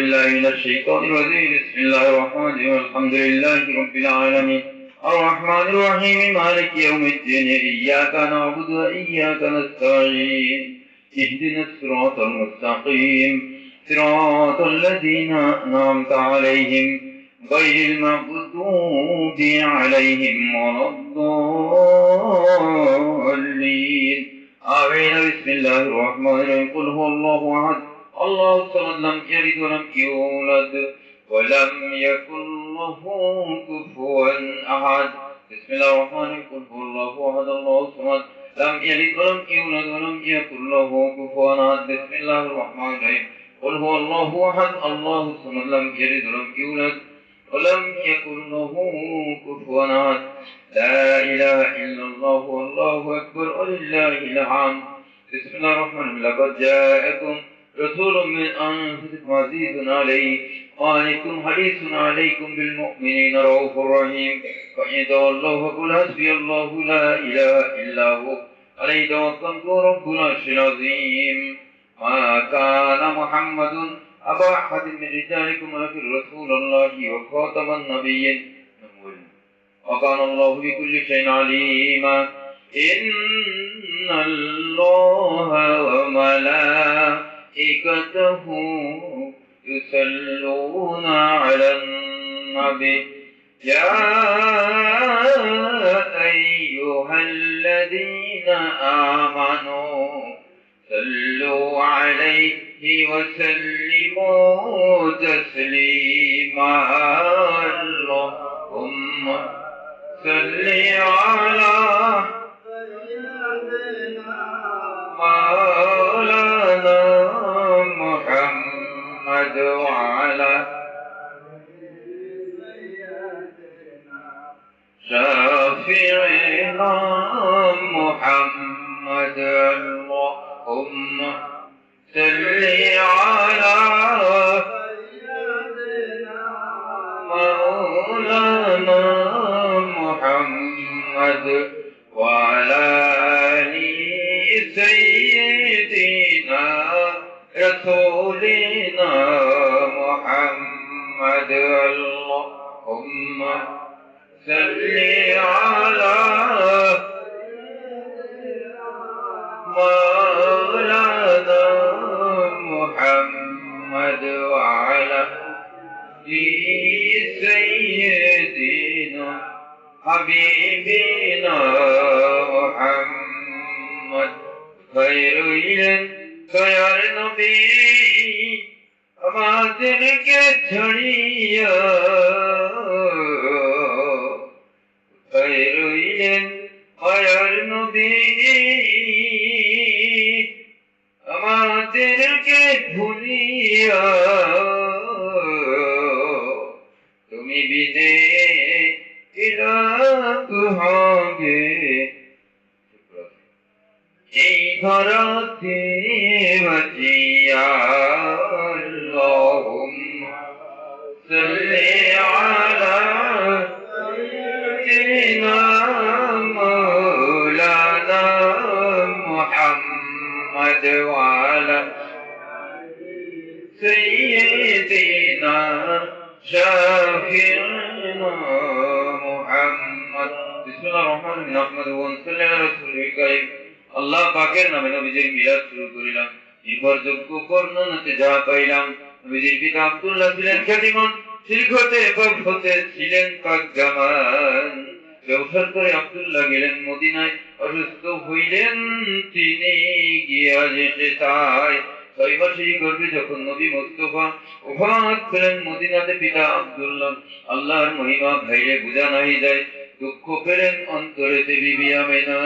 بالله من الشيطان الرجيم بسم الله الرحمن الرحيم الحمد لله رب العالمين الرحمن الرحيم مالك يوم الدين إياك نعبد وإياك نستعين اهدنا الصراط المستقيم صراط الذين أنعمت عليهم غير المغضوب عليهم ولا الضالين آمين بسم الله الرحمن الرحيم قل هو الله أحد الله الصمد لم يلد ولم يولد ولم يكن له كفوا أحد بسم الله الرحمن الرحيم قل هو الله أحد الله الصمد لم يلد ولم يولد ولم يكن له كفوا أحد بسم الله الرحمن الرحيم قل هو الله أحد الله الصمد لم يلد ولم يولد ولم يكن له كفوا أحد لا إله إلا الله والله أكبر ولله الحمد بسم الله الرحمن الرحيم لقد جاءكم رسول من أنفسكم عزيز عليه وعنتم حريص عليكم بالمؤمنين رؤوف رحيم فإن تولوا فقل حسبي الله لا إله إلا هو عليه توكلت رب العرش العظيم ما كان محمد أبا أحد من رجالكم ولكن رسول الله وخاتم النبيين وكان الله بكل شيء عليما إن الله وملائكته يصلون على النبي يا أيها الذين آمنوا صلوا عليه وسلموا تسليما اللهم صل على مولانا محمد وعلى شافعنا محمد اللهم صل على مولانا محمد وعلى آل سيدنا رسولنا محمد اللهم صل على مولانا محمد وعلى سيدنا حبيبنا محمد خير خير نبي আমাদেরকে ছড়িয়া রইলেন মায়ার নবী আমাদেরকে ভুলিয়া তুমি বিদে ইলাহ হবে এই ধরাতে বাঁচিয়া আল্লাহুম্মা সাল্লি আলা সাইয়্যিদিনা মাওলানা মুহাম্মদ ওয়া আলা সাইয়্যিদিনা শাফি'না মুহাম্মদ বিসমিল্লাহির রহমানির রহিম নাহমাদুহু ওয়া নুসাল্লি আলা রাসূলিল কারীম আল্লাহ পাকের নামে নবীজির মিলাদ শুরু করিলাম নির্ভরযোগ্য বর্ণনাতে যা পাইলাম নবীজির পিতা আব্দুল্লাহ ছিলেন খ্যাতিমান শিরক হতে পাক হতে ছিলেন পাক জামান ব্যবসার করে আব্দুল্লাহ গেলেন মদিনায় অসুস্থ হইলেন তিনি গিয়া যেতে চায় 6 মাসের গর্ভে যখন নবী মুস্তাফা ওফাত পেলেন মদিনাতে পিতা আব্দুল্লাহ আল্লাহর মহিমা ভাইরে বুঝা নাই যায় দুঃখ পেলেন অন্তরেতে বিবি আমেনা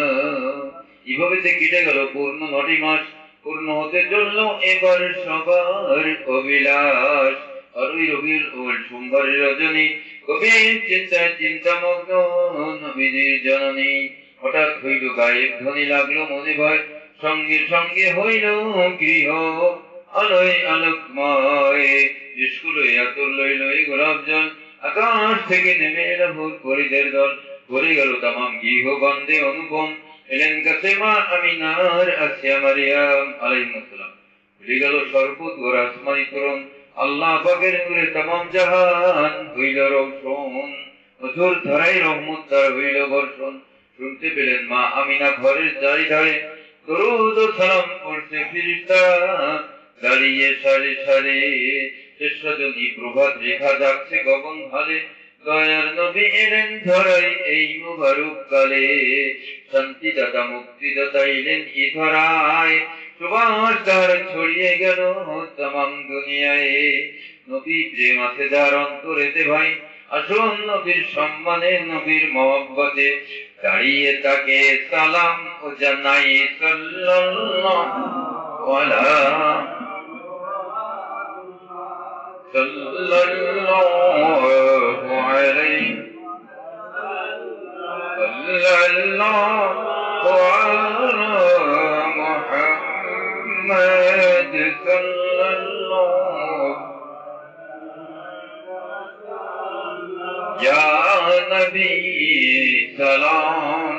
এভাবে কেটে গেল পূর্ণ 9টি মাস পূর্ণ হতে চলল এবার সবার অভিলাষ আরই রবিউল আউয়াল সোমবারের রজনী গভীর চিন্তায় চিন্তামগ্ন নবীজির জননী হঠাৎ হইল গায়েব ধ্বনি লাগলো মনে ভয় সঙ্গে সঙ্গে হইল গৃহ আলোয় আলোকময় স্কুল আতর লইল গোলাপ জল আকাশ থেকে নেমে এলো ভোর পরিদের দল ভরে গেল তামাম গৃহ গন্ধে অনুপম এলেন কাছে মা আমিনার আসিয়া মারিয়াম আলাইহিস সালাম ভুলে গেল সর্বত ওর আসমানি তরুণ আল্লাহ পাকের নূরে तमाम জাহান হইল রোশন, মধুর ধারায় রহমত তার হইল বর্ষণ। শুনতে পেলেন মা আমিনা ঘরের চারিধারে দরুদ ও সালাম পড়ছে ফেরেশতারা দাঁড়িয়ে সারে সারে। শেষ রজনী প্রভাত রেখা যাচ্ছে গগন হালে, দয়ার নবী এলেন ধরাই এই মুবারক কালে। শান্তিদাতা মুক্তিদাতা এলেন এ ধরায়, সুবাস তার ছড়িয়ে গেল तमाम দুনিয়ায়। নবী প্রেম আছে যার অন্তরেতে ভাই, আসুন নবীর সম্মানে নবীর মহব্বতে দাঁড়িয়ে তাকে সালাম ও জানাই সাল্লাল্লাহু আলাইহি সাল্লাল্লাহু আলা মুহাম্মাদ সাল্লাল্লাহু ইয়া নবী সালাম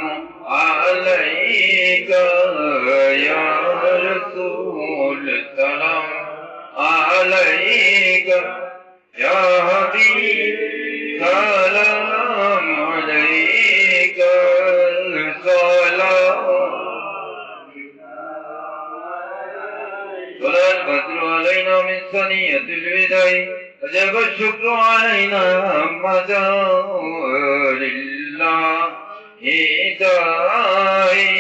আলাইকা ইয়া রাসূল সালাম আলাইকা ইয়া হাবিব সালাম আলাইকা সালাম। طلع البدر علينا من ثنية الوداع وجب الشكر علينا مدى لله داعي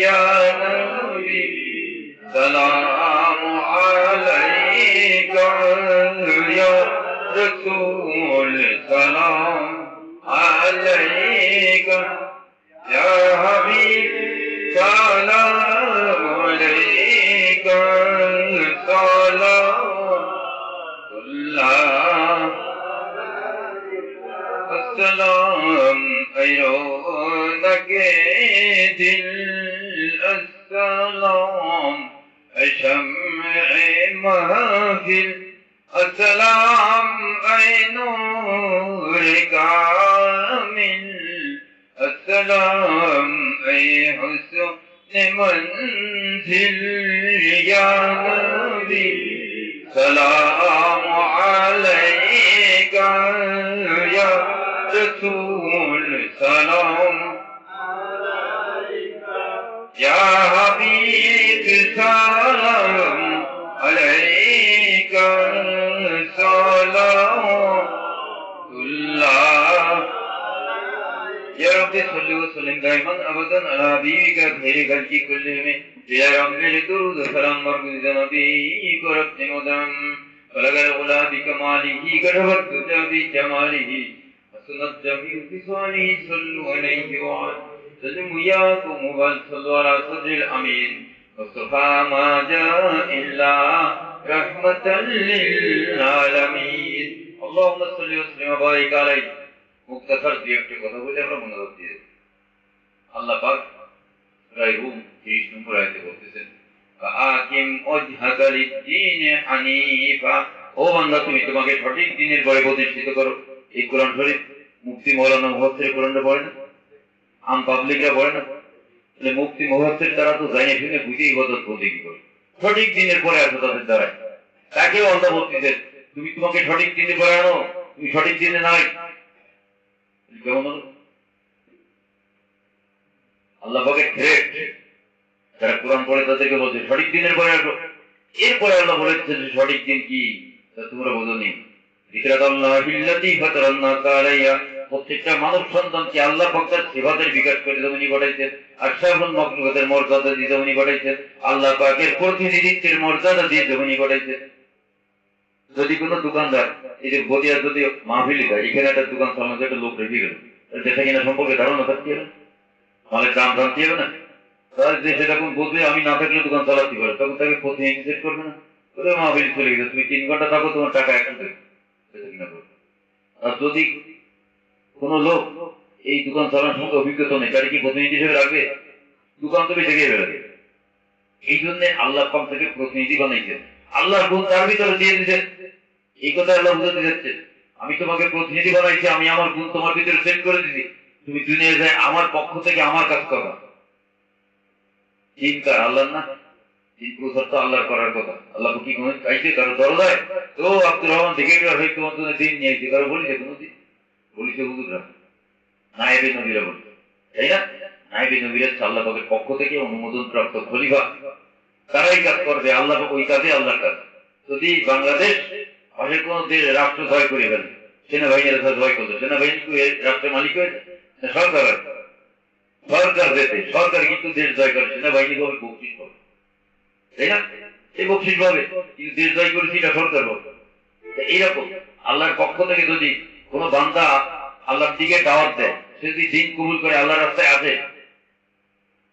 يا نبي سلام عليك يا رسول سلام عليك يا حبيب سلام عليك سلام الله السلام أيرونك دل السلام شمع محفل السلام أي نور كامل السلام أي حسن منزل يا نبي سلام عليك يا رسول سلام عليك يا حبيب سلام عليك سلام الله يا رب صل وسلم دائما ابدا على حبيبك خير خلق كلهم يا رب الدرود والسلام مرغوب نبيك رب مدام بلغ الغلا بكماله كربت الدجى بجماله حسنت جميع خصاله صلوا عليه وسلم وياكم وبارك صلوا على صدر الامين مصطفى ما جاء الا رحمة للعالمين اللهم صل وسلم وبارك عليه। মুক্তাসার দুই একটা কথা বলে আমরা মনোযোগ দিয়ে আল্লাহ পাক সূরা রুম 30 নম্বর আয়াতে বলতেছেন ফাআকিম ওয়াজহাকা লিদ-দীন হানিফা, ও বান্দা তুমি তোমাকে সঠিক দ্বীনের পরে প্রতিষ্ঠিত করো। এই কোরআন শরীফ মুফতি মাওলানা মুফাসসির কোরআনটা পড়ে না, আম পাবলিকরা পড়ে না, তাহলে মুফতি মুফাসসির তারা তো জানে শুনে বুঝে ইবাদত করতে কি করে সঠিক দ্বীনের পরে আসো তাদের দ্বারা। তাকেও আল্লাহ বলতেছেন তুমি তোমাকে সঠিক দ্বীনের পরে আনো, তুমি সঠিক দ্বীনে নাই। কেমন হলো আল্লাহ পাকের থ্রেট, যারা কোরআন পড়ে তাদেরকে বলছে সঠিক দিনের পরে আসো। এরপরে আল্লাহ বলেছেন সঠিক দিন কি তা তোমরা বোঝোনি। প্রত্যেকটা মানব সন্তানকে আল্লাহ পাক তার সিফাতের বিকাশ করে জমিনি পাঠাইছেন, আশরাফুল মাখলুকাতের মর্যাদা দিয়ে জমিনি পাঠাইছেন, আল্লাহ পাকের প্রতিনিধিত্বের মর্যাদা দিয়ে জমিনি পাঠাইছেন। যদি কোনো দোকানদার এই যে বদিয়া যদি মাহফিল দেয় এখানে একটা দোকান চালানো একটা লোক রেখে গেল, দেখা কিনা সম্পর্কে ধারণা থাকতে হবে, মালের দাম জানতে হবে না, তার যে সেটা কোন বলবে আমি না থাকলে দোকান চালাতে পারে, তখন তাকে প্রতিনিধি সেট করবে না, মাহফিল চলে গেছে তুমি 3 ঘন্টা থাকো তোমার টাকা এখন দেবে। আর যদি কোন লোক এই দোকান চালানোর সঙ্গে অভিজ্ঞতা নেই তার কি প্রতিনিধি হিসেবে রাখবে? দোকান তো বেঁচে গিয়ে বেড়াবে। এই জন্য আল্লাহ পাক থেকে প্রতিনিধি বানাইছেন, আল্লাহর গুণ তার ভিতরে দিয়ে দিয়েছেন। এই কথা আল্লাহ বুঝাতে যাচ্ছে আমি তোমাকে প্রতিনিধি বানাইছি, আমি আমার গুণ তোমার ভিতরে সেট করে দিছি, তুমি দুনিয়ায় যায় আমার পক্ষ থেকে আমার কাজ করবা। চিন্তা আল্লাহ না, দিন প্রচার তো আল্লাহর করার কথা। আল্লাহ কি কোনো চাইছে কারো দরজায়? তো আব্দুর রহমান দেখে হয়তো তোমার দিন নিয়ে আইছে, কারো বলিছে কোনোদিন? বলিছে হুজুররা, নায়েবে নবীরা বলি, তাই না? নায়েবে নবীরা আল্লাহ পাকের পক্ষ থেকে অনুমোদন প্রাপ্ত খলিফা, তারাই কাজ করবে। আল্লাহ ওই কাজে আল্লাহর কাজ। যদি বাংলাদেশ পাশের কোন দেশ রাষ্ট্র জয় করে ফেলে, সেনাবাহিনীরা জয় করলো, সেনাবাহিনী রাষ্ট্রের মালিক হয়ে সরকার হয়, সরকার যেতে সরকার কিন্তু দেশ জয় করে, সেনাবাহিনী ভাবে বকশিস পাবে, তাই না? এই বকশিস পাবে, কিন্তু দেশ জয় করেছি এটা সরকার পাবে। এইরকম আল্লাহর পক্ষ থেকে যদি কোন বান্দা আল্লাহর দিকে দাওয়াত দেয়, সে যদি দিন কবুল করে আল্লাহর রাস্তায় আসে,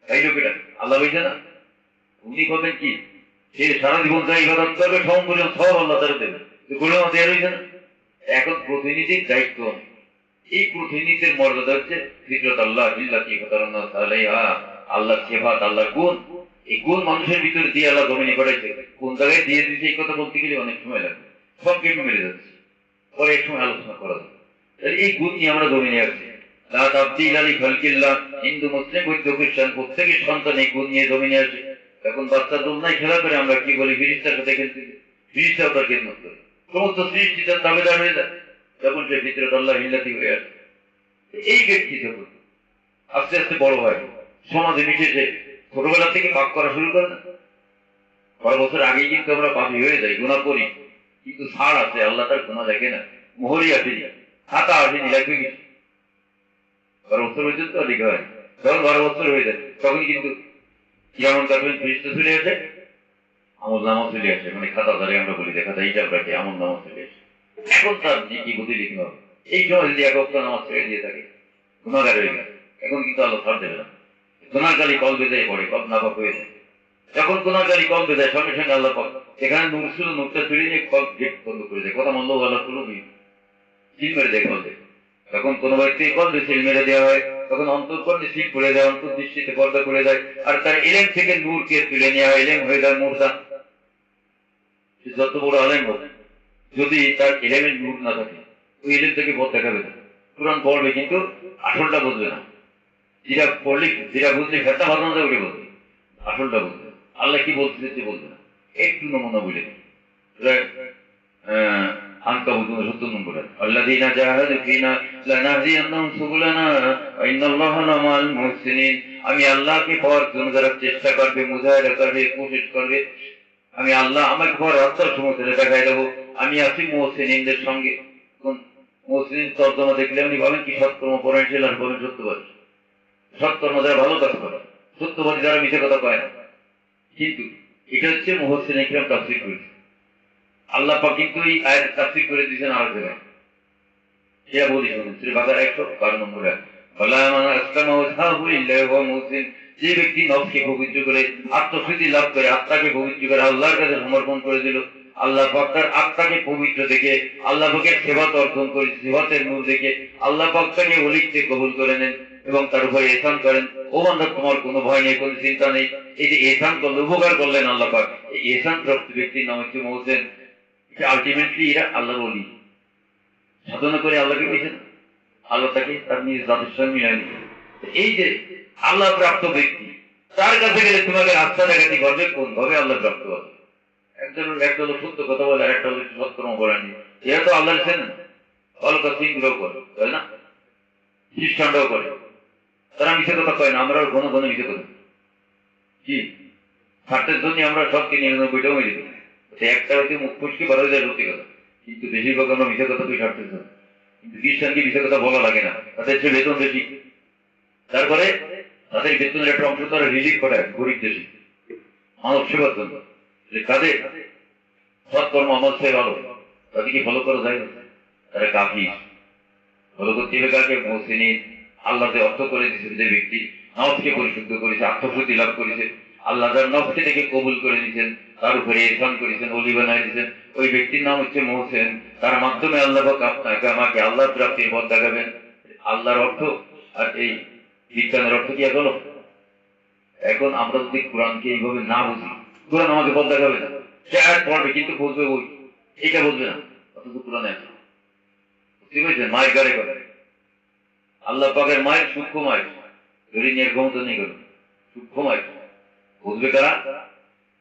তাই লোকেটা আল্লাহ বলছে না উনি করবেন কি? সে সারা জীবন যা ইবাদত করবে সম্পূর্ণ সব আল্লাহ তারা দেবে, গোলামা দেওয়া রয়েছে না। এখন প্রতিনিধির দায়িত্ব, এই প্রতিনিধির মর্যাদা হচ্ছে ফিতরত আল্লাহ আল্লাহ সেবাত, আল্লাহর গুণ। এই গুণ মানুষের ভিতরে দিয়ে আল্লাহ জমিনে করেছে। কোন জায়গায় দিয়ে দিয়েছে এই কথা বলতে গেলে অনেক সময় লাগবে, সব কেমন মেরে যাচ্ছে, পরে এক সময় আলোচনা করা যাবে। এই গুণ নিয়ে আমরা জমিনে আছি। হিন্দু মুসলিম বৌদ্ধ খ্রিস্টান প্রত্যেকের সন্তান এই গুণ নিয়ে জমিনে আছে। এখন বাচ্চা দোলনায় খেলা করে আমরা কি বলি, ফিরিস্তার সাথে খেলতে, ফিরিস্তাও তার খেদমত করে, সমস্ত সৃষ্টি তার দাবেদার হয়ে যায়। তখন সে ফিতরত আল্লাহ হিল্লাতি হয়ে আসে। এই ব্যক্তি যখন আস্তে আস্তে বড় হয়, সমাজে মিশেছে, ছোটবেলা থেকে পাপ করা শুরু করে না, 12 বছর আগেই কিন্তু আমরা পাপী হয়ে যাই, গুনাহ করি, কিন্তু ছাড় আছে, আল্লাহ তার গুনাহ দেখে না, মোহরই আসেনি, খাতা আসেনি, লাগবে কি 12 বছর পর্যন্ত লেখা হয়। যখন 12 বছর হয়ে যায় তখন কিন্তু যেমন কাটবেন ফিরিস্তা চলে আসে, আমল নামা চলে আসে, মানে খাতা ধরে আমরা বলি দেখা যায় এইটা রাখে, আমল নামা চলে আসে। এখন তার কি বুদ্ধি লিখতে হবে। এই সময় যদি এক অক্ট নামাজ ছেড়ে দিয়ে থাকে, গুণাগার হয়ে গেছে, এখন কিন্তু আল্লাহ ছাড় দেবে না। গুণাগালি কল বেঁধে পড়ে, কল নাপাক হয়ে যায়। যখন গুণাগালি কল বেঁধে সঙ্গে সঙ্গে আল্লাহ পাক এখানে নূর ছিল, নূরটা ফিরে নিয়ে কল গেট বন্ধ করে দেয়, কথা মন্দ আল্লাহ কোনো সিল মেরে দেয় কল দেয়। যখন কোনো ব্যক্তি কল দিয়ে সিল মেরে দেওয়া হয়, তখন অন্তঃকরণে সিল করে দেয়, অন্তর্দৃষ্টিতে পর্দা করে দেয়, আর তার ইলেম থেকে নূরকে তুলে নেওয়া হয়, ইলেম হয়ে যায় মুর্দা। যত বড় আলেম হোক, যদি তার ইলেমের নূর না থাকে, ওই ইলেম থেকে পথ দেখাবে না। কোরআন পড়বে কিন্তু আসলটা বুঝবে না, যেটা পড়লে যেটা বুঝলে ফেরটা ভালো না ওটা বলবে, আসলটা বুঝবে, আল্লাহ কি বলতে বলবে না। একটু নমুনা বলে আনকাবুত 70 নম্বরে, আল্লাযীনা জাহাদু ফিনা লানাহদিয়ান্নাহুম সুবুলানা ওয়া ইন্নাল্লাহা লামাল মুহসিনিন। আমি আল্লাহকে পাওয়ার জন্য যারা চেষ্টা করবে, মুজাহিদা করবে, কোশিশ করবে, আমি আল্লাহ আমাকে পাওয়ার রাস্তার সময় দেখাই দেবো, আমি আছি মুহসিনিনদের সঙ্গে। কোন মুহসিনিন তর্জমা দেখলে আপনি বলেন কি? সৎকর্ম পরায়ণশীল, আর বলেন সত্যবাদী। সৎকর্ম যারা ভালো কাজ করে, সত্যবাদী যারা মিথ্যে কথা কয় না। কিন্তু এটা হচ্ছে মুহসিন ইকরাম তাফসীর করেছে। আল্লাহ পাক কিন্তু এই আয়াত তাফসীর করে দিয়েছেন আর জায়গায়, সেটা বলি শুনুন, সূরা বাকারা 112 নম্বরে, ওয়ালা মান আসলামা ওয়াজহাহু লিল্লাহি ওয়া মুহসিন। যে ব্যক্তি নফসকে পবিত্র করে, আত্মশুদ্ধি লাভ করে, আত্মাকে পবিত্র করে আল্লাহর কাছে সমর্পণ করে দিল, আল্লাহ পাক তার আত্মাকে পবিত্র দেখে আল্লাহ পাকের সেবা অর্জন করে, সেবাতের নূর দেখে আল্লাহ পাক তাকে ওলিতে কবুল করে নেন এবং তার উপরে ইহসান করেন। ও বান্দা, তোমার কোনো ভয় নেই, কোনো চিন্তা নেই, এই যে ইহসান করলে উপকার করলেন আল্লাহ পাক, এই ইহসান প্রাপ্ত ব্যক্তির নাম হচ্ছে মুহসিন। আলটিমেটলি এরা আল্লাহর ওলি, সাধনা করে আল্লাহকে পেয়েছেন, আল্লাহ তাকে তার নিজ জাতির সঙ্গে মিলাই নিয়েছেন। এই যে আল্লাহ প্রাপ্ত ব্যক্তি, তার কাছে গেলে তোমাকে রাস্তা দেখাতে পারবে কোন ভাবে আল্লাহ প্রাপ্ত হবে। একটা হলো সত্য কথা বলে, আর একটা হলো সৎকর্ম করেনি। এরা তো আল্লাহ ছেন অলকা সিং গ্রহ করে, তাই না? খ্রিস্টানরাও করে, তারা মিশে কথা কয় না, আমরাও ঘন ঘন মিশে কথা কি স্বার্থের জন্য আমরা সবকে 99টাও মেরে দিই। একটা হয়তো মুখ ফুসকে বার হয়ে যায় সত্যি কথা, কিন্তু বেশিরভাগ আমরা মিশে কথা তুই স্বার্থের জন্য। কিন্তু খ্রিস্টানকে মিশে কথা বলা লাগে না, তাদের চেয়ে বেতন বেশি। তারপরে তাদের বেতনের একটা অংশ তারা রিলিজ করায় গরিব দেশে মানব সেবার জন্য। কাদের সৎকর্ম আমল সে ভালো, তাদেরকে ফলো করা যায় না, তারা কাফির। ফলো করতে হবে কাকে? মুহসিনিন। আল্লাহ যে অর্থ করে দিয়েছে, যে ব্যক্তি নফসকে পরিশুদ্ধ করেছে, আত্মশুদ্ধি লাভ করেছে, আল্লাহ যার নফসকে থেকে কবুল করে দিয়েছেন, তার উপরে ইহসান করেছেন, ওলি বানায় দিয়েছেন, ওই ব্যক্তির নাম হচ্ছে মুহসিন। তার মাধ্যমে আল্লাহ পাক আপনাকে আমাকে আল্লাহ প্রাপ্তির পথ দেখাবেন। আল্লাহর অর্থ আর এই বিজ্ঞানের অর্থ কি এক হলো? এখন আমরা যদি কোরআনকে এইভাবে না বুঝি, কোরআন আমাকে পথ দেখাবে না। সে আয়াত পড়বে কিন্তু বুঝবে ওই, এটা বুঝবে না, অথচ কোরআনে আছে। বুঝতে পেরেছেন? মায়ের গাড়ে করে আল্লাহ পাকের মায়ের সূক্ষ্ম মায়ের ধরে নিয়ে ক্ষমতা নেই, করে সূক্ষ্ম মায়ের বুঝবে কারা?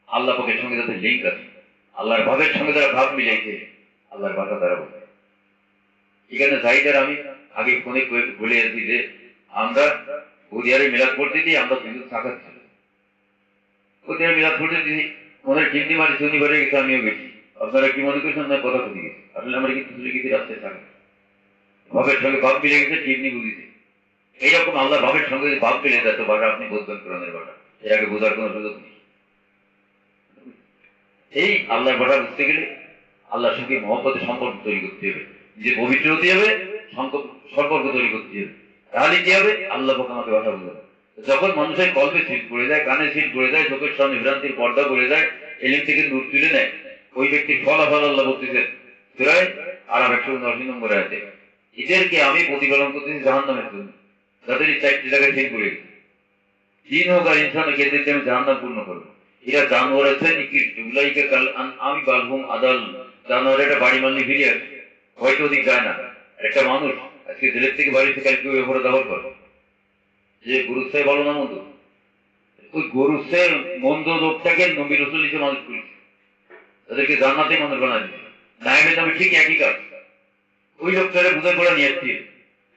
আল্লাহ পাকের সঙ্গে যাদের লিঙ্ক আছে, আল্লাহর ভাবের সঙ্গে যারা ভাব মিলাইছে, আল্লাহর ভাষা তারা বলে। এখানে জাহিদার আমি আগে ফোনে বলে আছি যে আমরা সৌদিয়ারে মিলাদ পড়তে দিই, আমরা কিন্তু সাকাত ছিল সৌদিয়ারে মিলাদ পড়তে দিই, ওনার চিমনি মারি শনিবারে গেছে, আমিও গেছি। আপনারা কি মনে করছেন না কথা বুঝে গেছি? আসলে আমরা কিন্তু চলে গেছি রাস্তায় থাকা, ভাবের সঙ্গে ভাব মিলে গেছে, চিমনি বুঝেছে। এইরকম আল্লাহ ভাবের সঙ্গে যদি ভাব মিলে যায় তো ভাষা আপনি বুঝবেন কোরআনের ভাষা, এর আগে বোঝার কোনো সুযোগ নেই। এই আল্লাহর ভাষা বুঝতে গেলে আল্লাহর সঙ্গে মহব্বতের সম্পর্ক তৈরি করতে হবে, যে পবিত্র হতে হবে, সম্পর্ক তৈরি করতে হবে। তাহলে কি হবে? আল্লাহ পাক আমাকে ভাষা বুঝাবে। যখন মানুষের কল্পে সিট পড়ে যায়, কানে সিট পড়ে যায়, চোখের সামনে ভ্রান্তির পর্দা পড়ে যায়, এলিম থেকে দূর তুলে নেয়, ওই ব্যক্তির ফলাফল আল্লাহ বলতেছেন সূরায়ে আরাফ 189 নম্বরে আছে, এদেরকে আমি প্রতিপালন করতেছি জাহান্নামের জন্য, যাদের এই 4টি জায়গায় সিট পড়ে গেছে। জিন হোক আর ইনসান হোক, এদেরকে আমি জাহান্নাম পূর্ণ করবো। এরা জানোয়ার আছে নিকৃষ্ট, উলাইকা কাল আমি বালহুম আদাল। জানোয়ার একটা বাড়ি মারলে ফিরে আসে, হয়তো ওদিক যায় না। একটা মানুষ আজকে জেলের থেকে বাড়ি থেকে কালকে ওই উপরে দাবার করে যে গরু সাহেব ভালো না মন্দ, ওই গরু সাহেব মন্দ লোকটাকে নবী রাসূল হিসেবে মানুষ করেছে, তাদেরকে জান্নাতে মানুষ বানায় দিয়েছে। নাইমের দামে ঠিক একই কাজ। ওই লোকটারে বুঝাই পড়া নিয়ে আসছে,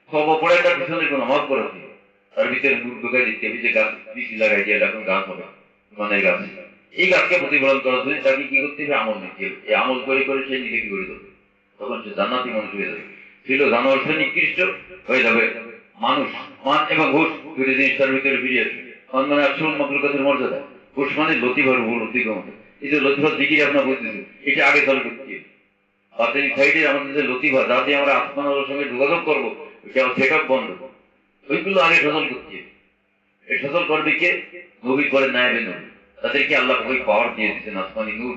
সব অপরাধ তার পিছনে কোনো মাফ করা ছিল, তার ভিতরে নূর ঢুকাই দিতে হবে, যে গাছ বেশি লাগাই দিয়ে এখন গাছ হবে, মানে গাছ। এই গাছকে প্রতিপালন করার জন্য তাকে কি করতে হবে? আমল নিতে হবে। এই আমল করে করে সে নিজেকে গড়ে তুলবে, তখন সে জান্নাতি মানুষ হয়ে যাবে। ছিল জানোয়ার সে নিকৃষ্ট হয়ে যাবে মানুষ। মান এবং ঘুষ দুটি জিনিস তার ভিতরে ফিরে আসবে। মান মানে আসল মাকলুকাতের মর্যাদা, ঘুষ মানে লতিফার উপর অতিক্রম। এই যে লতিফার দিকে আপনার বলতেছে, এটা আগে চালু করতে হবে। বাতিল সাইডে আমাদের যে লতিফা, যা দিয়ে আমরা আসমান আলোর সঙ্গে যোগাযোগ করবো, এটা সেট আপ বন্ধ, ওইগুলো আগে সচল করতে হবে। এই সচল করবে কে? নবী করে নায়েবে নবী, তাদেরকে আল্লাহ ওই পাওয়ার দিয়ে দিচ্ছেন, আসমানি নূর।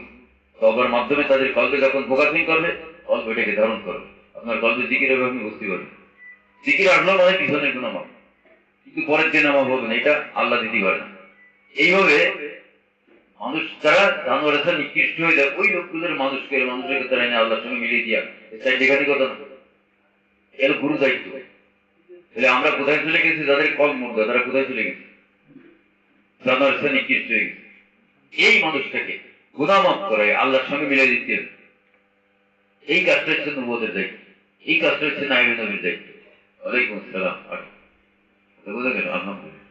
তবার মাধ্যমে তাদের কল্পে যখন ফোকাসিং করবে, কল্প এটাকে ধারণ করবে। আপনার কল্পে জিকির হবে, আপনি বুঝতে পারবেন। জিকির আসলো মানে পিছনের গুণ মাপ, কিন্তু পরের দিন আমার বলবেন এটা আল্লাহ দিতে পারে না। এইভাবে মানুষ যারা জানোয়ার আছে নিকৃষ্ট হয়ে যায়, ওই লোকগুলোর মানুষকে তারা এনে আল্লাহর সঙ্গে মিলিয়ে দিয়া, তাই দেখানি কথা না, এর গুরু দায়িত্ব। তাহলে আমরা কোথায় চলে গেছি? যাদের কল মুর্দা, তারা কোথায় চলে গেছে? জানোয়ার আছে নিকৃষ্ট হয়ে গেছে। এই মানুষটাকে গুনাহ মাফ করে আল্লাহর সঙ্গে মিলিয়ে দিতে, এই কাজটা হচ্ছে নবুয়তের দায়িত্ব, এই কাজটা হচ্ছে নায়েবে নবীর দায়িত্ব। ওয়ালাইকুম আসসালাম। বুঝা গেল? আলহামদুলিল্লাহ।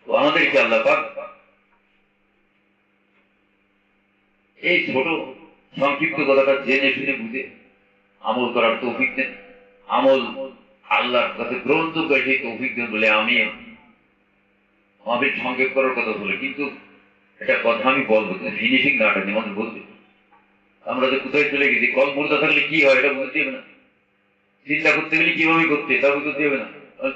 তো আমাদেরকে আল্লাহ পাক এই ছোট সংক্ষিপ্ত কথাটা জেনে শুনে বুঝে আমল করার তৌফিক দেন। আমল আল্লাহর কাছে গ্রহণযোগ্য সেই তৌফিক দেন বলে আমি আমাদের সংক্ষেপ করার কথা বলে, কিন্তু একটা কথা আমি বলবো, ফিনিশিং না টানি মানুষ বলবে আমরা যে কোথায় চলে গেছি। কল মুর্দা থাকলে কি হয় এটা বুঝতে হবে না, চিন্তা করতে গেলে কিভাবে করতে তা বুঝতে হবে না,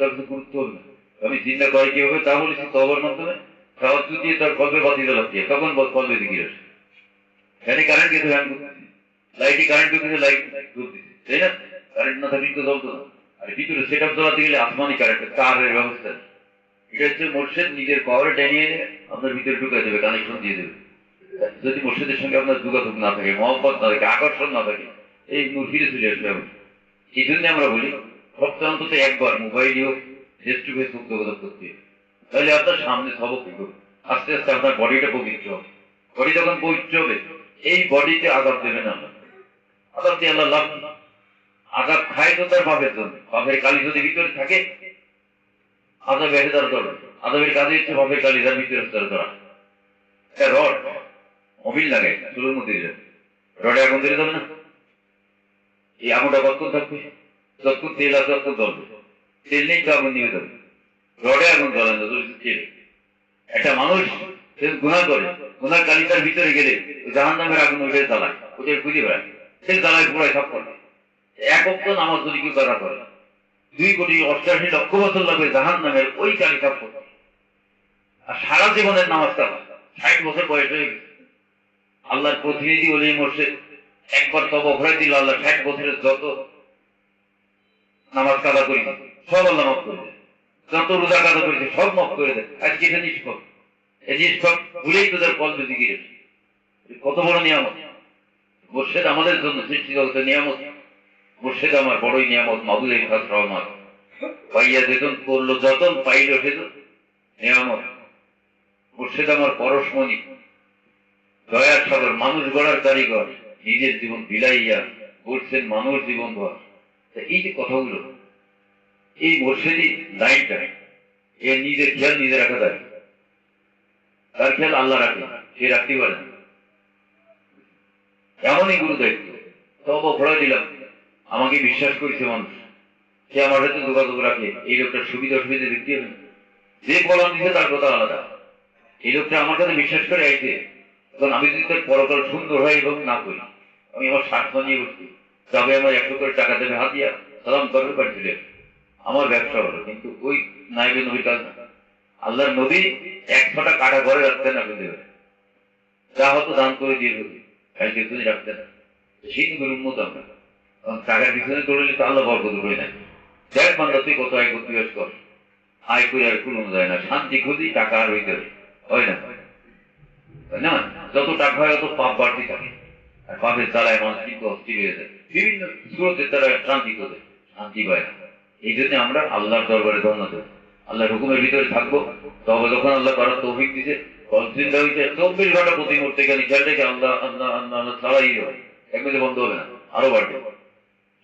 তার কিছু গুরুত্ব হবে না। আমি চিন্তা করি কিভাবে তা বলেছি, তবার মাধ্যমে সাহায্য দিয়ে তার কল্পে বাতি জ্বালাচ্ছি, তখন কল্পে দিকে আসে। ফ্যানে কারেন্ট গেছে, ফ্যান করতেছি, লাইটে কারেন্ট ঢুকেছে, লাইট জ্বলতেছে, তাই না? কারেন্ট না থাকলে তো জ্বলতো না। আর ভিতরে সেট আপ জ্বলাতে গেলে আসমানি কারেন্ট, তারের ব্যবস্থা। এটা হচ্ছে মোর্শেদ নিজের পাওয়ারে টেনে এনে আপনার ভিতরে ঢুকে দেবে, কানেকশন দিয়ে দেবে। যদি মোর্শেদের সঙ্গে আপনার যোগাযোগ না থাকে, মহব্বত না থাকে, আকর্ষণ না থাকে, এই নূর ফিরে চলে আসবে। এই জন্য আমরা বলি সপ্তাহে অন্তত একবার মোবাইল হোক, ফেস টু ফেস যোগাযোগ করতে, তাহলে আপনার সামনে সবক কি করবে, আস্তে আস্তে আপনার বডিটা পবিত্র হবে। বডি যখন পবিত্র হবে, এই বডিতে আঘাত দেবে না। আঘাত দিয়ে আল্লাহ লাভ, আঘাত খায় তো তার পাপের জন্য। পাপের কালি যদি ভিতরে থাকে, আজাব এসে তার ধরবে। আজাবের কাজে হচ্ছে পাপের কালি তার ভিতরে তার ধরা। একটা রড মোবিল লাগাই চুলোর মধ্যে যাবে, রডে আগুন ধরে যাবে না? এই আগুনটা কতক্ষণ থাকবে? যতক্ষণ তেল আছে ততক্ষণ জ্বলবে, তেল নেই তো আগুন নিভে যাবে। রডে আগুন জ্বলেন না, তেল। একটা মানুষ গুনাহ করে, গুনার কালিতার ভিতরে গেলে জাহান্নামের আগুন ওইটাই জ্বালায়, ওইটাই খুঁজে বেড়ায়, সে জ্বালায় পুরাই সব করে। এক অক্ত নামাজ যদি কেউ করা করে, 2,88,00,000 বছর লাগবে জাহান্নামের ওই কালি সাফ করতে। আর সারা জীবনের নামাজ কালা, 60 বছর বয়স হয়ে গেছে। আল্লাহর প্রতিনিধি ওলি মোর্শেদ একবার তওবা করে দিল, আল্লাহ 60 বছরের যত নামাজ কাদা করি সব আল্লাহ মাফ করে দেয়, যত রোজা কাদা করেছে সব মাফ করে দেয়। আজকে এটা নিষ্পক্ষ, এই নিষ্পক্ষ ভুলেই তোদের কলবে দিকে কত বড় নিয়ামত। মোর্শেদ আমাদের জন্য সৃষ্টি জগতের নিয়ামত। মোর্শেদ আমার বড়ই নিয়ামত, মাহবুবের খাস রহমত। পাইয়া যেতন করলো যতন, পাইল সেতন নিয়ামত। মোর্শেদ আমার পরশমণি, দয়ার সাগর, মানুষ গড়ার কারিগর, নিজের জীবন বিলাইয়া করছেন মানুষ জীবন ভর। এই যে কথাগুলো, এই মুর্শিদি লাইনটা, এ নিজের খেয়াল নিজে রাখা যায়, তার খেয়াল আল্লাহ রাখে, সে রাখতে পারে না। এমনই গুরু দায়িত্ব। তব ভরা দিলাম, আমাকে বিশ্বাস করেছে মানুষ, সে আমার সাথে যোগাযোগ রাখে। এই লোকটার সুবিধা অসুবিধা দেখতে হবে, যে বলান দিচ্ছে তার কথা আলাদা। এই লোকটা আমার কাছে বিশ্বাস করে আইছে, এখন আমি যদি তার পরকাল সুন্দর হয় এবং না করি, আমি আমার স্বার্থ নিয়ে বসছি, তবে আমার 100 করে টাকা দেবে হাত দিয়া সালাম করবে পারছিল, আমার ব্যবসা হলো। কিন্তু ওই নাইবে নবীর কাজ না। আল্লাহর নবী 100টা কাটা ঘরে রাখতেন না, ফেলতে পারে, যা হতো দান করে দিয়ে ফেলবে, কালকে তুমি রাখতেন না। সেই নবীর উন্মত আমরা, কারণ টাকার পিছনে দৌড়লে তো আল্লাহ বরকত করে নাই। দেখ বান্দা তুই কত আয় করতে কর, আয় করে আর কুলানো যায় না। শান্তি খুঁজি, টাকা আর হইতে হয় না, তাই না? যত টাকা হয় অত পাপ বাড়তি থাকে, আর পাপের জ্বালায় মানুষ কিন্তু অস্থির হয়ে যায়, বিভিন্ন স্রোতের দ্বারা শান্তি করে, শান্তি পায় না। এই জন্য আমরা আল্লাহর দরবারে ধন্যবাদ দেব, আল্লাহর হুকুমের ভিতরে থাকবো। তবে যখন আল্লাহ করার তৌফিক দিছে, চিন্তা হয়েছে 24 ঘন্টা প্রতি মুহূর্তে এখানে খেয়াল রেখে আল্লাহ আল্লাহ আল্লাহ আল্লাহ ছাড়াই হয়, একবারে বন্ধ হবে না, আরো বাড়বে।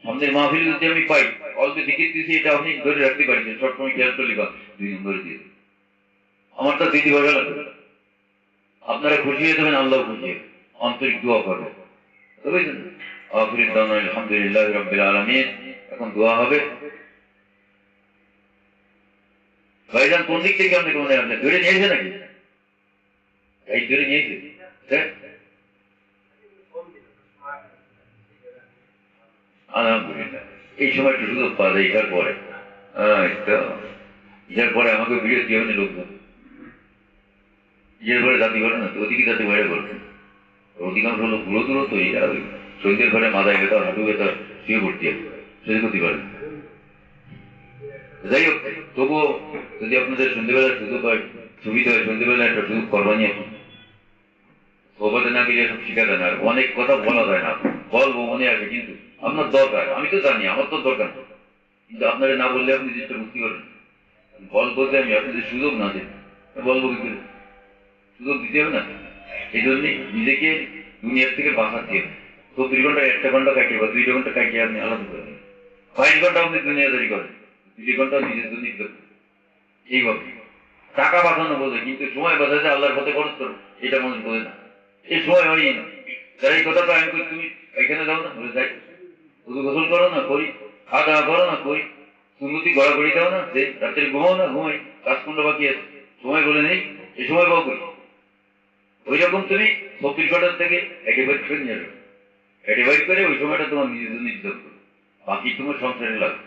আমাদের মাহফিল যদি আমি পাই, অল্প টিকিট দিয়েছি, এটা আপনি ধরে রাখতে পারছেন, সবসময় খেয়াল করলে বা 2 নম্বরে দিয়ে আমার তো দিদি ভালো লাগবে। আপনারা খুশি হয়ে যাবেন, আল্লাহ খুশি হবে, আন্তরিক দোয়া করবে, বুঝলেন? আখির দাওয়ানা আলহামদুলিল্লাহি রাব্বিল আলামিন। এখন দোয়া হবে। ভাইজান কোন দিক থেকে আপনি কোন আপনি ধরে নিয়েছে নাকি? এই ধরে নিয়েছে, আলহামদুলিল্লাহ। এই সময় একটু সুযোগ পাওয়া যায় ইহার পরে, ইহার পরে আমাকে ভিডিও দিয়ে হবে লোকজন, ইহার পরে জাতি ঘটে না, ওদিকে জাতি বাইরে করছে। অধিকাংশ লোক গুলো দূরত্ব, আর ওই শরীরের ঘরে মাথায় ভেতর, হাঁটু ভেতর শুয়ে পড়তে সহ্য করতে পারে। যাই হোক, তবুও যদি আপনাদের সন্ধ্যেবেলার সুযোগ হয়, সুবিধা হয়, সন্ধ্যেবেলা একটা সুযোগ করবানি এখন সোবাতে না গেলে সব শিখা না। আর অনেক কথা বলা যায় না, বলবো মনে আছে, কিন্তু আপনার দরকার, আমি তো জানি আমার তো দরকার, কিন্তু আপনারা না বললে আপনি জিনিসটা বুঝতে পারেন। বলবো যে আমি আপনাদের সুযোগ না দেন, বলবো কি করে? সুযোগ দিতে হবে না। এই জন্যে নিজেকে দুনিয়ার থেকে বাঁচাতে হবে। 24 ঘন্টা 1 ঘন্টা কাটিয়ে বা 2 ঘন্টা কাটিয়ে আপনি আলাদা করেন, 5 ঘন্টা আপনি দুনিয়াদারি করেন, 2 ঘন্টা নিজের জন্য এইভাবে টাকা বাঁচানো বোঝে, কিন্তু সময় বাঁচাতে আল্লাহর পথে খরচ করো, এটা মানুষ বোঝে না। এই সময় হয়ই না। যারা এই কথাটা আমি করি, তুমি এখানে যাও না, বলে যাই, শুধু গোসল করো না, করি, খাওয়া দাওয়া করো না, করি, সুন্নতি গড়াগড়ি দাও না, রাত্রে ঘুমাও না, ঘুমাই, কাজকর্ম বাকি আছে, সময় বলে নেই, এই সময় পাও করি। ওই রকম তুমি 24 ঘন্টার থেকে একেবারে করে নিয়ে যাবে, একেবারে করে ওই সময়টা তোমার নিজের জন্য ইজ্জত করো, বাকি তোমার সংসারে লাগবে।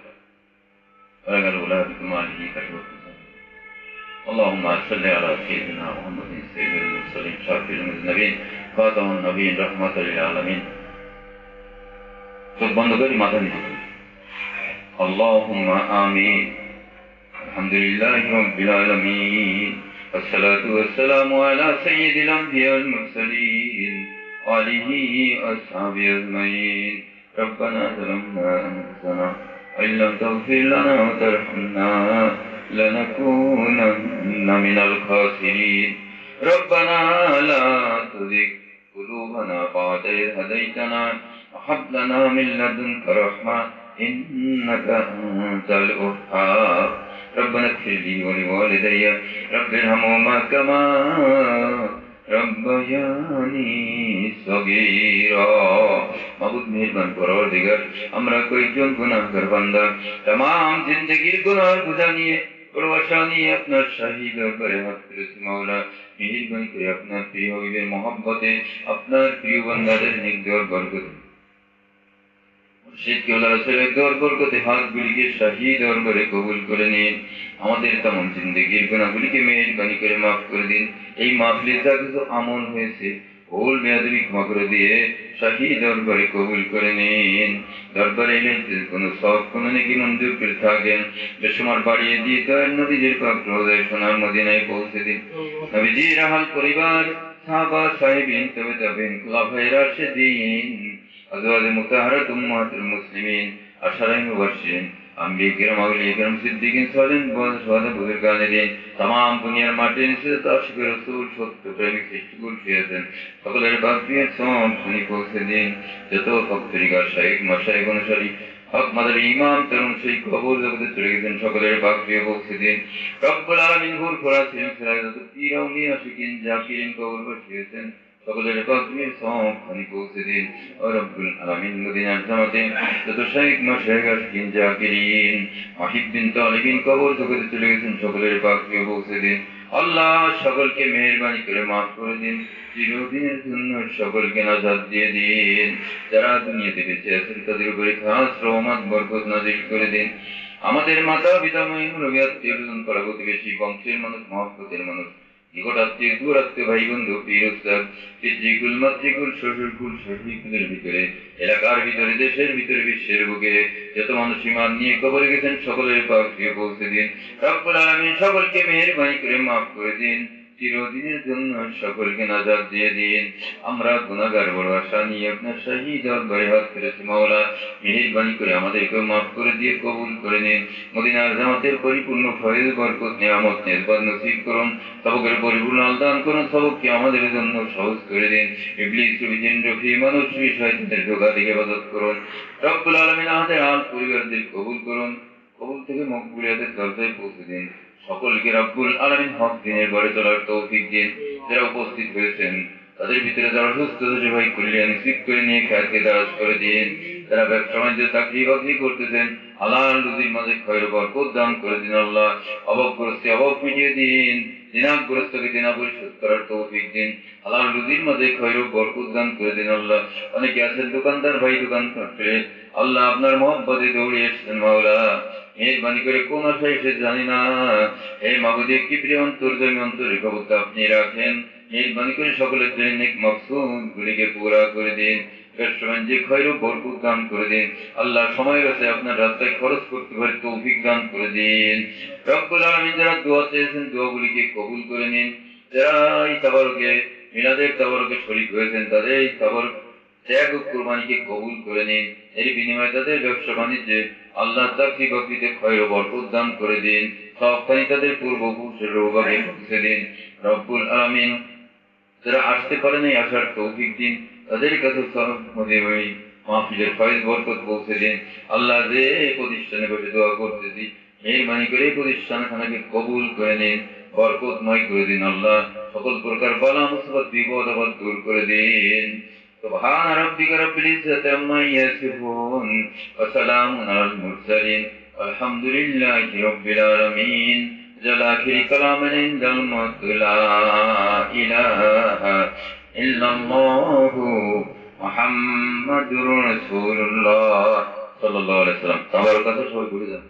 اللهم صل على سيدنا محمد سيد المرسلين شافي المذنبين خاتم النبيين رحمة للعالمين। চোখ বন্ধ করি, মাথা নিচে করি। اللهم آمين। الحمد لله رب العالمين، والصلاة والسلام على سيد الأنبياء والمرسلين وآله وأصحابه أجمعين। ربنا ظلمنا أنفسنا وإن لم تغفر لنا وترحمنا لنكونن من الخاسرين. ربنا لا تزغ قلوبنا بعد إذ هديتنا وهب لنا من لدنك رحمة إنك أنت الوهاب. ربنا اغفر لي ولوالدي رب ارحمهما كما ربياني صغيرا। মাবুদ মেহেরবান পরওয়ারদিগার, আমরা কয়েকজন গুনাহগার বান্দা तमाम জিন্দেগির গুনাহর বোঝা নিয়ে প্রবাসা নিয়ে আপনার শাহী দরবারে হাত তুলেছি মাওলা। মেহেরবানি করে আপনার প্রিয় হবিবের মহব্বতে আপনার প্রিয় বান্দাদের নেক দর বরকতে মুর্শিদ কেবলা রাসূলের দর বরকতে হাতগুলিকে শাহী দরবারে কবুল করে নিন। আমাদের तमाम জিন্দেগির গুনাহগুলিকে মেহেরবানি করে মাফ করে দিন। এই মাহফিলে যা কিছু আমল হয়েছে ভুল বেয়াদবি ক্ষমা করে দিয়ে শাহী দরবারে কবুল করে নিন। দরবারে এলে কোন সব কোন নেকি মঞ্জুর করে থাকেন, বেশুমার বাড়িয়ে দিয়ে দয়ার নবীজির পাক রওজায়ে সোনার মদিনায় পৌঁছে দিন। নবীজির আহল পরিবার, সাহাবা সাহেবিন, তবে তাবেঈন, খুলাফায়ে রাশিদিন, আজওয়াজে মুতাহহারাত উম্মাহাতুল মুসলিমিন, আশারায়ে মুবাশশিরিন, अम्बिया किरम अवलिया किरम सिद्दीकीन सालिहीन शुहदा बुजुर्गान दीन तमाम दुनियार माटिर निচে আশিক রাসূল সত্য প্রেমিক সৃষ্টিকুল শুয়েছেন সকলের ভাগ্যে সব শুনি পৌঁছে দিন যত ভক্তরিকার শাইখ মাশায়েখ অনুসারী হক মাদার ইমাম তরুণ সেই কবর জগতে চলে গেছেন সকলের ভাগ্যে পৌঁছে দিন রব্বুল আলামিন হুর ফরা ছিলেন যত পীর আউলিয়া আশিকিন জাকিরিন কবর বসিয়েছেন সকলের ভাগ্যে সব শুনি পৌঁছে দিন ও রব্বুল আলামিন মদিনার জামাতে যত শাইখ মাশায়েখ আশিকিন জাকিরিন মুহিব্বিন তালিবিন কবর জগতে চলে গেছেন সকলের ভাগ্যে পৌঁছে দিন আল্লাহ সকলকে মেহেরবানি করে মাফ করে দিন চিরদিনের জন্য সকলকে নাজাত দিয়ে দিন যারা দুনিয়াতে বেঁচে আছেন তাদের উপরে খাস রহমত বরকত নাজিল করে দিন আমাদের মাতা পিতা মুরব্বী আত্মীয়স্বজন পাড়া প্রতিবেশী বংশের মানুষ মহব্বতের মানুষ নিকট আত্মীয় দূর আত্মীয় ভাই বন্ধু পীর উস্তাদ পিতৃকুল মাতৃকুল শ্বশুরকুল শাশুড়িকুলের ভিতরে এলাকার ভিতরে দেশের ভিতরে বিশ্বের বুকে যত মানুষ ঈমান নিয়ে কবরে গেছেন সকলের পাকে পৌঁছে দিন রব্বুল আলামিন সকলকে মেহেরবানি করে মাফ করে দিন চিরদিনের জন্য সকলকে নাজাত দিয়ে দিন আমরা গুনাহগার বড় আশা নিয়ে আপনার শাহী দরবারে হাত করেছি মাওলা মেহেরবানি করে আমাদেরকে মাফ করে দিয়ে কবুল করে নিন মদিনার জামাতের পরিপূর্ণ ফয়েজ বরকত নিয়ামত নিসবত নসিব করুন সবকের পরিপূর্ণ দান করুন সবকে আমাদের জন্য সহজ করে দিন ইবলিস জিন রফি মানুষ শয়তানের ধোঁকা থেকে ইবাদত করুন রব্বুল আলামিন আমাদের আল পরিবারদের কবুল করুন কবুল থেকে মকবুলিয়াতের দরজায় পৌঁছে দিন সকলকে রব্বুল আলামিন হক দিনের পরে চলার তৌফিক দিন যারা উপস্থিত হয়েছেন তাদের ভিতরে যারা সুস্থ হয়েছে ভাই কল্যাণ ঠিক করে নিয়ে খেয়ালকে দারাজ করে দিন যারা ব্যবসা বাণিজ্য চাকরি বাকরি করতেছেন হালাল রুজির মাঝে খৈর বরকত দান করে দিন আল্লাহ অভাবগ্রস্তে অভাব মিটিয়ে দিন দিনাগ্রস্তকে দিনা পরিশোধ করার তৌফিক দিন হালাল রুজির মাঝে খৈর বরকত দান করে দিন আল্লাহ অনেকে আছেন দোকানদার ভাই দোকান করতে আল্লাহ আপনার মহব্বতে দৌড়ে এসছেন মাওলা মেহেরবানি করে কোন আশায় এসে জানি না হে মাবুদ কি প্রিয় অন্তর্জমি অন্তরে কবুত আপনি রাখেন মেহেরবানি করে সকলের জন্য নেক মাকসুদ গুলিকে পুরা করে দিন ব্যবসা-বাণিজ্যে খৈর বরকত দান করে দিন আল্লাহ সময় রয়েছে আপনার রাস্তায় খরচ করতে পারে তৌফিক দান করে দিন রব্বুল আলামিন যারা দোয়া চেয়েছেন দোয়াগুলিকে কবুল করে নিন যারা এই তাবারকে মিলাদের তাবারকে শরীক হয়েছেন তাদের এই তাবারক ত্যাগ ও কুরবানিকে কবুল করে নিন এর বিনিময়ে তাদের ব্যবসা বাণিজ্যে আল্লাহ চাকরি বাকরিতে খৈর বরকত দান করে দিন সবখানি তাদের পূর্বপুরুষের রোগাকে পৌঁছে দিন রব্বুল আলামিন যারা আসতে পারেন এই আসার তৌফিক দিন তাদের কাছে মাহফিলের ফয়েজ বরকত পৌঁছে দিন আল্লাহ যে এই প্রতিষ্ঠানে বসে দোয়া করতেছি মেহেরবানি করে এই প্রতিষ্ঠানখানাকে কবুল করে নিন বরকতময় করে দিন আল্লাহ সকল প্রকার বালা মুসিবত বিপদ আপদ দূর করে দিন سبحان ربك رب العزة عما يصفون وسلام على المرسلين والحمد لله رب العالمين جل آخر كلام عند الموت لا إله إلا الله محمد رسول الله صلى الله عليه وسلم تبارك الله